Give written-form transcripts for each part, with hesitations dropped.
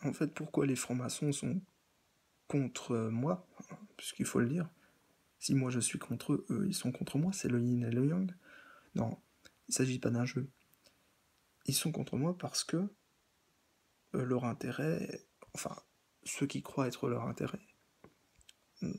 En fait, pourquoi les francs-maçons sont contre moi? Puisqu'il faut le dire. Si moi je suis contre eux, eux ils sont contre moi, c'est le yin et le yang. Non, il s'agit pas d'un jeu. Ils sont contre moi parce que leur intérêt, enfin, ceux qui croient être leur intérêt,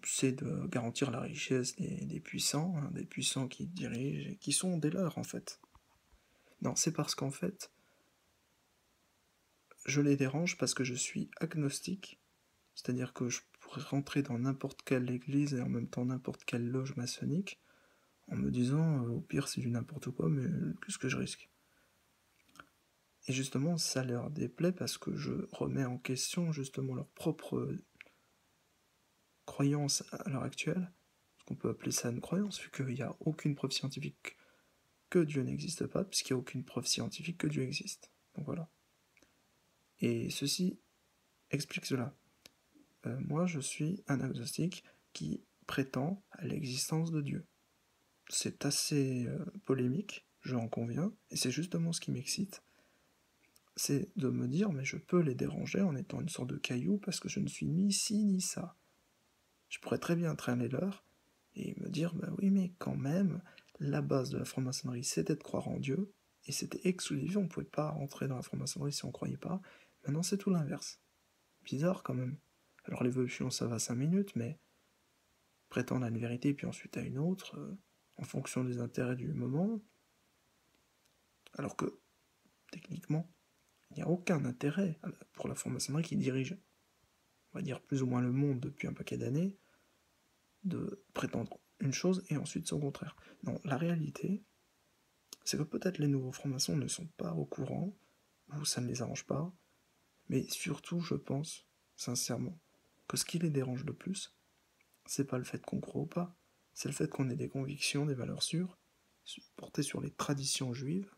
c'est de garantir la richesse des puissants, hein, des puissants qui dirigent et qui sont des leurs en fait. Non, c'est parce qu'en fait, je les dérange parce que je suis agnostique, c'est-à-dire que je pourrais rentrer dans n'importe quelle église et en même temps n'importe quelle loge maçonnique en me disant au pire c'est du n'importe quoi, mais qu'est-ce que je risque? Et justement, ça leur déplaît parce que je remets en question justement leur propre croyance à l'heure actuelle, parce qu'on peut appeler ça une croyance, vu qu'il n'y a aucune preuve scientifique que Dieu n'existe pas, puisqu'il n'y a aucune preuve scientifique que Dieu existe. Donc voilà. Et ceci explique cela. Moi, je suis un agnostique qui prétend à l'existence de Dieu. C'est assez polémique, je en conviens, et c'est justement ce qui m'excite, c'est de me dire, mais je peux les déranger en étant une sorte de caillou, parce que je ne suis ni ci ni ça. Je pourrais très bien traîner l'heure, et me dire, bah oui, mais quand même, la base de la franc-maçonnerie, c'était de croire en Dieu, et c'était exclusif, on ne pouvait pas rentrer dans la franc-maçonnerie si on ne croyait pas. Maintenant, c'est tout l'inverse. Bizarre, quand même. Alors l'évolution, ça va 5 minutes, mais prétendre à une vérité, puis ensuite à une autre, en fonction des intérêts du moment, alors que, techniquement, il n'y a aucun intérêt pour la franc-maçonnerie qui dirige, on va dire, plus ou moins le monde depuis un paquet d'années, de prétendre une chose et ensuite son contraire. Non, la réalité, c'est que peut-être les nouveaux francs-maçons ne sont pas au courant, ou ça ne les arrange pas, mais surtout, je pense, sincèrement, que ce qui les dérange le plus, c'est pas le fait qu'on croit ou pas, c'est le fait qu'on ait des convictions, des valeurs sûres, portées sur les traditions juives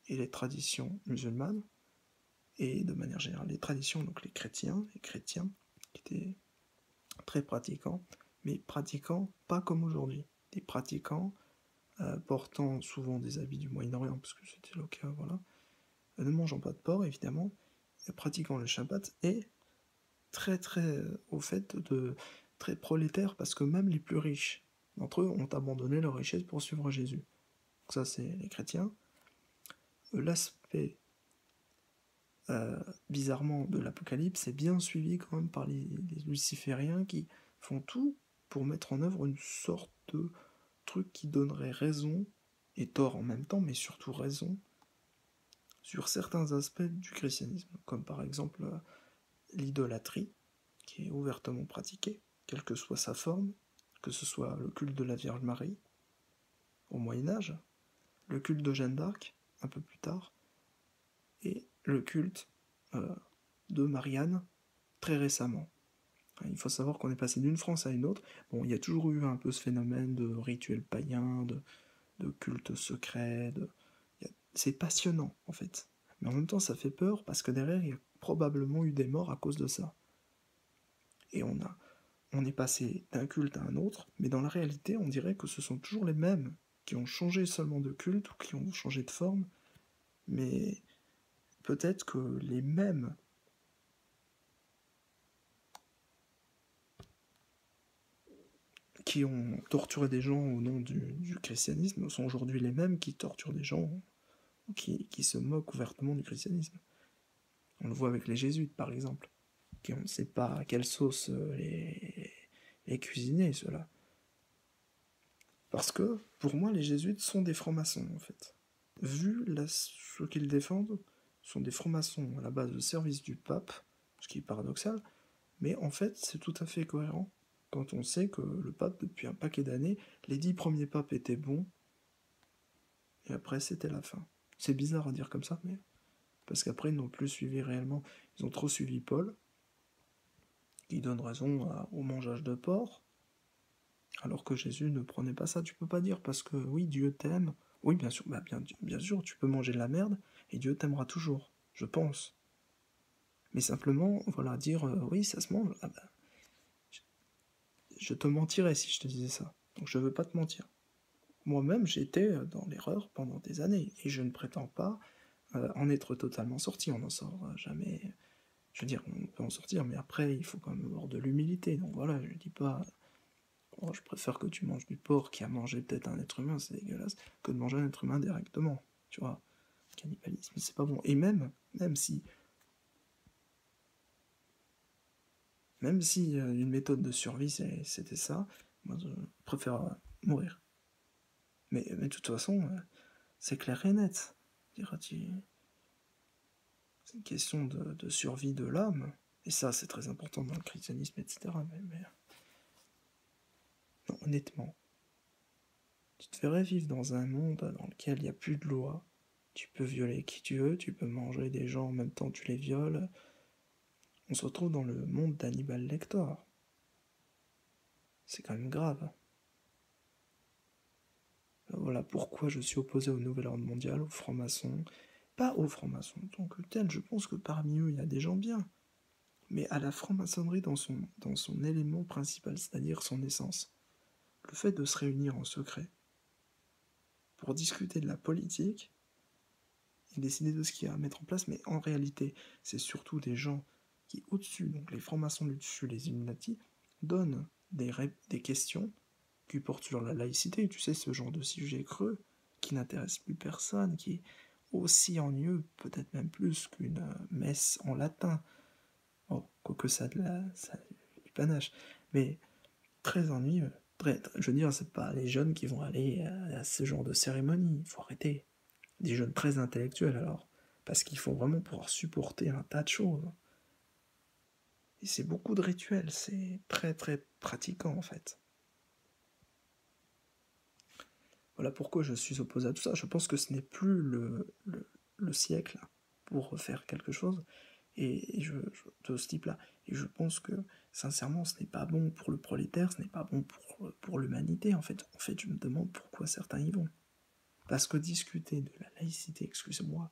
et les traditions musulmanes, et de manière générale les traditions, donc les chrétiens, qui étaient très pratiquants, mais pratiquants pas comme aujourd'hui, des pratiquants portant souvent des habits du Moyen-Orient, parce que c'était le cas, voilà, ne mangeant pas de porc, évidemment, pratiquant le Shabbat, et très très au fait de très prolétaires, parce que même les plus riches d'entre eux ont abandonné leur richesse pour suivre Jésus. Donc ça, c'est les chrétiens. L'aspect bizarrement de l'Apocalypse est bien suivi quand même par les lucifériens qui font tout pour mettre en œuvre une sorte de truc qui donnerait raison, et tort en même temps, mais surtout raison, sur certains aspects du christianisme, comme par exemple l'idolâtrie, qui est ouvertement pratiquée, quelle que soit sa forme, que ce soit le culte de la Vierge Marie, au Moyen-Âge, le culte de Jeanne d'Arc, un peu plus tard, et le culte de Marianne, très récemment. Il faut savoir qu'on est passé d'une France à une autre. Bon, il y a toujours eu un peu ce phénomène de rituel païen, de culte secret, c'est passionnant, en fait. Mais en même temps, ça fait peur, parce que derrière, il y a probablement eu des morts à cause de ça. Et on est passé d'un culte à un autre, mais dans la réalité, on dirait que ce sont toujours les mêmes qui ont changé seulement de culte, ou qui ont changé de forme, mais peut-être que les mêmes qui ont torturé des gens au nom du christianisme sont aujourd'hui les mêmes qui torturent des gens, ou qui se moquent ouvertement du christianisme. On le voit avec les jésuites, par exemple, qui on ne sait pas à quelle sauce les cuisiner, ceux-là. Parce que, pour moi, les jésuites sont des francs-maçons, en fait. Vu ce qu'ils défendent, sont des francs-maçons à la base de service du pape, ce qui est paradoxal, mais en fait, c'est tout à fait cohérent quand on sait que le pape, depuis un paquet d'années, les 10 premiers papes étaient bons, et après, c'était la fin. C'est bizarre à dire comme ça, mais... Parce qu'après, ils n'ont plus suivi réellement. Ils ont trop suivi Paul, qui donne raison au mangeage de porc, alors que Jésus ne prenait pas ça. Tu peux pas dire parce que oui, Dieu t'aime. Oui, bien sûr, bien sûr, tu peux manger de la merde et Dieu t'aimera toujours, je pense. Mais simplement, voilà, dire oui, ça se mange, ah ben, je te mentirais si je te disais ça. Donc je veux pas te mentir. Moi-même, j'étais dans l'erreur pendant des années et je ne prétends pas en être totalement sorti. On n'en sort jamais Je veux dire, on peut en sortir, mais après, il faut quand même avoir de l'humilité. Donc voilà, je dis pas, oh, je préfère que tu manges du porc qui a mangé peut-être un être humain, c'est dégueulasse, que de manger un être humain directement. Tu vois, cannibalisme, c'est pas bon. Et même si une méthode de survie c'était ça, moi je préfère mourir. Mais de toute façon, c'est clair et net. C'est une question de survie de l'âme. Et ça, c'est très important dans le christianisme, etc. Mais non, honnêtement, tu te ferais vivre dans un monde dans lequel il n'y a plus de loi. Tu peux violer qui tu veux, tu peux manger des gens en même temps que tu les violes. On se retrouve dans le monde d'Hannibal Lecter. C'est quand même grave. Voilà pourquoi je suis opposé au Nouvel Ordre Mondial, aux francs-maçons. Pas aux francs-maçons en tant que tels, je pense que parmi eux, il y a des gens bien. Mais à la franc-maçonnerie dans son élément principal, c'est-à-dire son essence. Le fait de se réunir en secret pour discuter de la politique et décider de ce qu'il y a à mettre en place, mais en réalité, c'est surtout des gens qui, au-dessus, donc les francs-maçons du dessus, les Illuminati, donnent des questions qui portent sur la laïcité, tu sais, ce genre de sujet creux, qui n'intéresse plus personne, qui est aussi ennuyeux, peut-être même plus qu'une messe en latin. Oh, quoique ça a du panache, mais très ennuyeux. Je veux dire, c'est pas les jeunes qui vont aller à ce genre de cérémonie, il faut arrêter. Des jeunes très intellectuels alors, parce qu'il faut vraiment pouvoir supporter un tas de choses. Et c'est beaucoup de rituels, c'est très très pratiquant en fait. Voilà pourquoi je suis opposé à tout ça. Je pense que ce n'est plus le siècle pour faire quelque chose de ce type-là. Et je pense que, sincèrement, ce n'est pas bon pour le prolétaire, ce n'est pas bon pour l'humanité. En fait, je me demande pourquoi certains y vont. Parce que discuter de la laïcité, excusez-moi,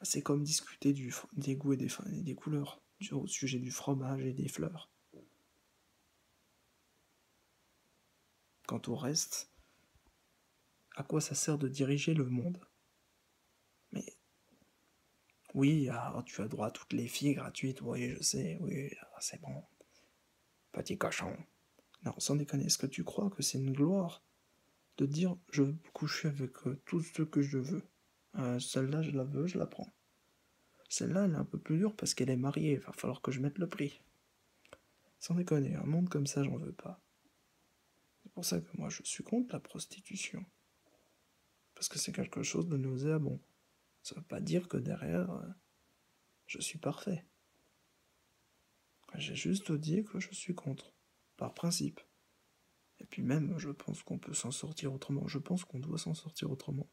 c'est comme discuter des goûts et des couleurs, au sujet du fromage et des fleurs. Quant au reste, à quoi ça sert de diriger le monde? Mais oui, tu as droit à toutes les filles gratuites, oui, je sais, oui, c'est bon. Petit cochon. Non, sans déconner, est-ce que tu crois que c'est une gloire de dire je veux coucher avec tout ce que je veux? Celle-là, je la veux, je la prends. Celle-là, elle est un peu plus dure parce qu'elle est mariée, il va falloir que je mette le prix. Sans déconner, un monde comme ça, j'en veux pas. C'est pour ça que moi, je suis contre la prostitution. Parce que c'est quelque chose de nauséabond. Ça veut pas dire que derrière, je suis parfait. J'ai juste dit que je suis contre, par principe. Et puis même, je pense qu'on peut s'en sortir autrement. Je pense qu'on doit s'en sortir autrement.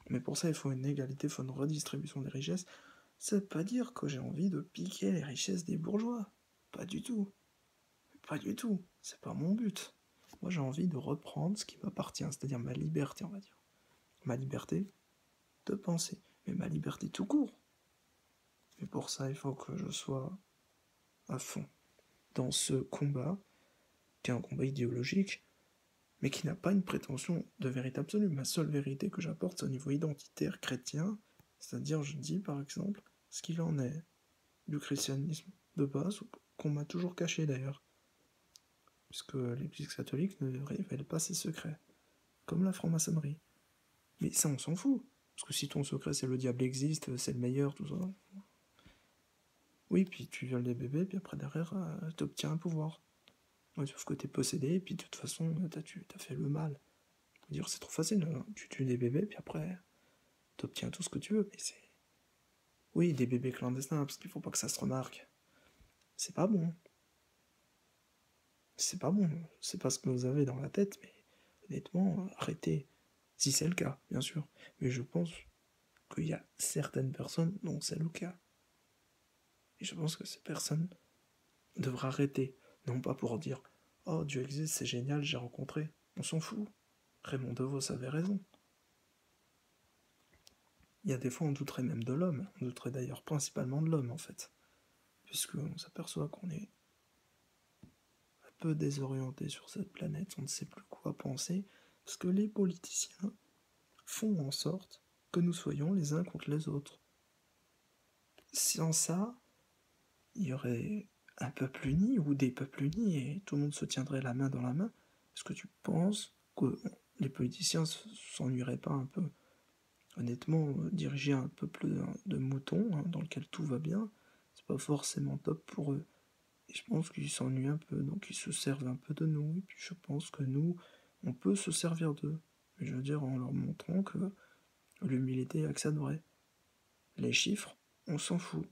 Mais pour ça, il faut une égalité, il faut une redistribution des richesses. Ça veut pas dire que j'ai envie de piquer les richesses des bourgeois. Pas du tout. Pas du tout. C'est pas mon but. Moi, j'ai envie de reprendre ce qui m'appartient, c'est-à-dire ma liberté, on va dire. Ma liberté de penser, mais ma liberté tout court. Et pour ça, il faut que je sois à fond dans ce combat, qui est un combat idéologique, mais qui n'a pas une prétention de vérité absolue. Ma seule vérité que j'apporte, c'est au niveau identitaire chrétien, c'est-à-dire, je dis par exemple, ce qu'il en est du christianisme de base, qu'on m'a toujours caché d'ailleurs, puisque l'Église catholique ne révèle pas ses secrets, comme la franc-maçonnerie. Mais ça, on s'en fout, parce que si ton secret c'est le diable existe, c'est le meilleur, tout ça. Oui, puis tu violes des bébés, puis après derrière, t'obtiens un pouvoir. Ouais, sauf que t'es possédé, et puis de toute façon, t'as fait le mal. Dire c'est trop facile, hein. Tu tues des bébés, puis après, t'obtiens tout ce que tu veux, mais c'est... Oui, des bébés clandestins, parce qu'il faut pas que ça se remarque. C'est pas bon. C'est pas bon. C'est pas ce que vous avez dans la tête, mais honnêtement, arrêtez. Si c'est le cas, bien sûr. Mais je pense qu'il y a certaines personnes dont c'est le cas. Et je pense que ces personnes devraient arrêter. Non pas pour dire « Oh, Dieu existe, c'est génial, j'ai rencontré. » On s'en fout. Raymond DeVos avait raison. Il y a des fois on douterait même de l'homme. On douterait d'ailleurs principalement de l'homme, en fait. Puisqu'on s'aperçoit qu'on est un peu désorienté sur cette planète, on ne sait plus quoi penser, parce que les politiciens font en sorte que nous soyons les uns contre les autres. Sans ça, il y aurait un peuple uni ou des peuples unis et tout le monde se tiendrait la main dans la main, est-ce que tu penses que les politiciens s'ennuieraient pas un peu? Honnêtement, diriger un peuple de moutons hein, dans lequel tout va bien, c'est pas forcément top pour eux. Et je pense qu'ils s'ennuient un peu, donc ils se servent un peu de nous. Et puis je pense que nous, on peut se servir d'eux. Je veux dire, en leur montrant que l'humilité a que ça de vrai. Les chiffres, on s'en fout.